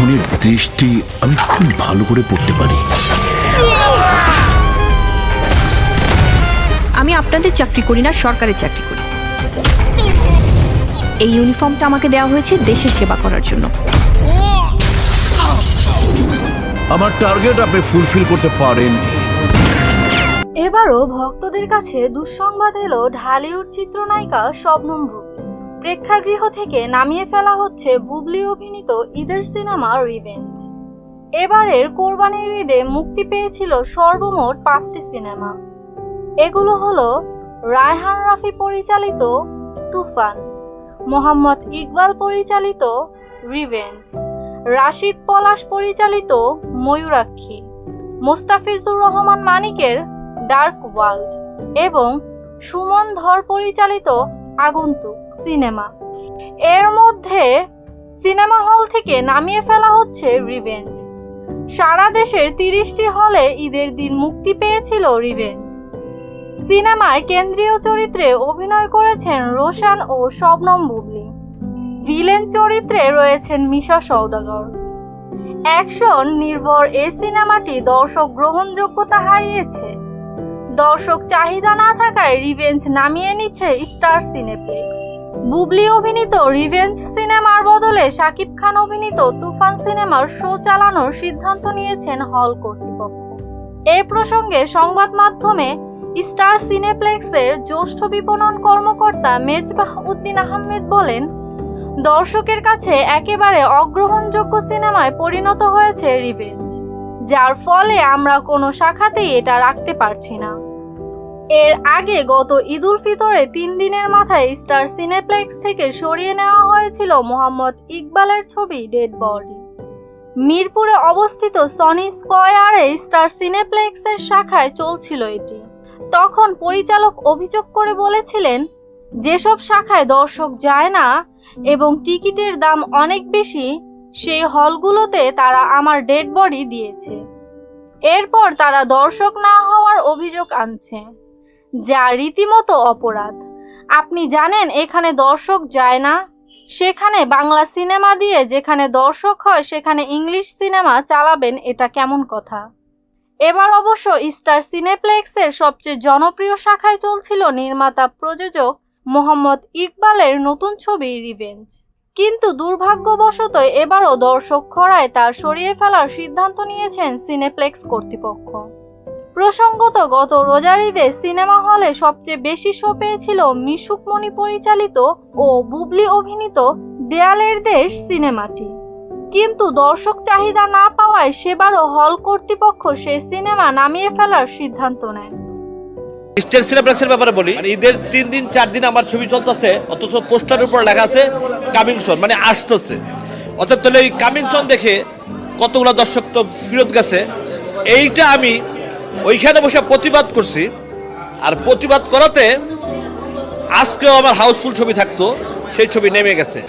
ধরনের দৃষ্টি আমি খুব ভালো করে পড়তে পারি। আমি আপনাদের চাকরি করি না, সরকারের চাকরি করি। এই ইউনিফর্মটা আমাকে দেওয়া হয়েছে দেশের সেবা করার জন্য। আমার টার্গেট আপনি ফুলফিল করতে পারেন। এবারও ভক্তদের কাছে দুঃসংবাদ এলো ঢালিউড চিত্রনায়িকা শবনম বুবলি। প্রেক্ষাগৃহ থেকে নামিয়ে ফেলা হচ্ছে বুবলি অভিনীত ঈদের সিনেমা রিভেঞ্জ। এবারের কোরবানির ঈদে মুক্তি পেয়েছিল সর্বমোট 5টি সিনেমা। এগুলো হলো রায়হান রাফি পরিচালিত তুফান, মোহাম্মদ ইকবাল পরিচালিত রিভেঞ্জ, রাশিদ পলাশ পরিচালিত ময়ূরাক্ষী, মোস্তাফিজুর রহমান মানিকের ডার্ক ওয়ার্ল্ড এবং সুমন ধর পরিচালিত আগন্তুক সিনেমা। এর মধ্যে সিনেমা হল থেকে নামিয়ে ফেলা হচ্ছে রিভেঞ্জ। সারা দেশের 30টি হলে ঈদের দিন মুক্তি পেয়েছিল রিভেঞ্জ। সিনেমায় কেন্দ্রীয় চরিত্রে অভিনয় করেছেন রোশান ও শবনম বুবলি। ভিলেন চরিত্রে রয়েছেন মিশা সওদাগর। অ্যাকশন নির্ভর এই সিনেমাটি দর্শক গ্রহণযোগ্যতা হারিয়েছে। দর্শক চাহিদা না থাকায় রিভেঞ্জ নামিয়ে নিচ্ছে স্টার সিনেপ্লেক্স। বুবলি অভিনীত রিভেঞ্জ সিনেমার বদলে শাকিব খান অভিনীত তুফান সিনেমার শো চালানোর সিদ্ধান্ত নিয়েছেন হল কর্তৃপক্ষ। এ প্রসঙ্গে সংবাদ মাধ্যমে স্টার সিনেপ্লেক্সের জ্যেষ্ঠ বিপণন কর্মকর্তা মেজবাহ উদ্দিন আহমেদ বলেন, দর্শকের কাছে একেবারে অগ্রহণযোগ্য সিনেমায় পরিণত হয়েছে রিভেঞ্জ, যার ফলে আমরা কোনো শাখাতেই এটা রাখতে পারছি না। এর আগে গত ঈদুল ফিতরে 3 দিনের মাথায় স্টার সিনেপ্লেক্স থেকে সরিয়ে নেওয়া হয়েছিল মোহাম্মদ ইকবালের ছবি ডেড বডি। মিরপুরে অবস্থিত সনি স্কয়ারে স্টার সিনেপ্লেক্সের শাখায় চলছিল এটি। তখন পরিচালক অভিযোগ করে বলেছিলেন, যেসব শাখায় দর্শক যায় না এবং টিকিটের দাম অনেক বেশি, সেই হলগুলোতে তারা আমার ডেড বডি দিয়েছে। এরপর তারা দর্শক না হওয়ার অভিযোগ আনছে, যা রীতিমতো অপরাধ। আপনি জানেন এখানে দর্শক যায় না, সেখানে বাংলা সিনেমা দিয়ে যেখানে দর্শক হয় সেখানে ইংলিশ সিনেমা চালাবেন, এটা কেমন কথা? এবার অবশ্য স্টার সিনেপ্লেক্সের সবচেয়ে জনপ্রিয় শাখায় চলছিল নির্মাতা প্রযোজক মোহাম্মদ ইকবালের নতুন ছবি রিভেঞ্জ। কিন্তু দুর্ভাগ্যবশত এবারও দর্শক খরায় তা সরিয়ে ফেলার সিদ্ধান্ত নিয়েছেন সিনেপ্লেক্স কর্তৃপক্ষ। প্রসঙ্গত গত রোজার ঈদে সিনেমা হলে সবচেয়ে বেশি শো পেয়েছিল মিশুক মনি পরিচালিত ও বুবলি অভিনীত দেয়ালের দেশ সিনেমাটি। কিন্তু দর্শক চাহিদা না পাওয়ায় সেবারও হল কর্তৃপক্ষ সেই সিনেমা নামিয়ে ফেলার সিদ্ধান্ত নেন। স্টার সিনেপ্লেক্সের ব্যাপারে বলি, ঈদের 3 দিন 4 দিন আমার ছবি চলতেছে, অথচ পোস্টারের উপর লেখা আছে কামিং সুন, মানে আসতেছে। অতএব তাহলে এই কামিং সুন দেখে কতগুলো দর্শক তো ফেরত গেছে। এইটা আমি ওইখানে বসে প্রতিবাদ করছি, আর প্রতিবাদ করাতে আজকেও আমার হাউসফুল ছবি থাকতো, সেই ছবি নেমে গেছে।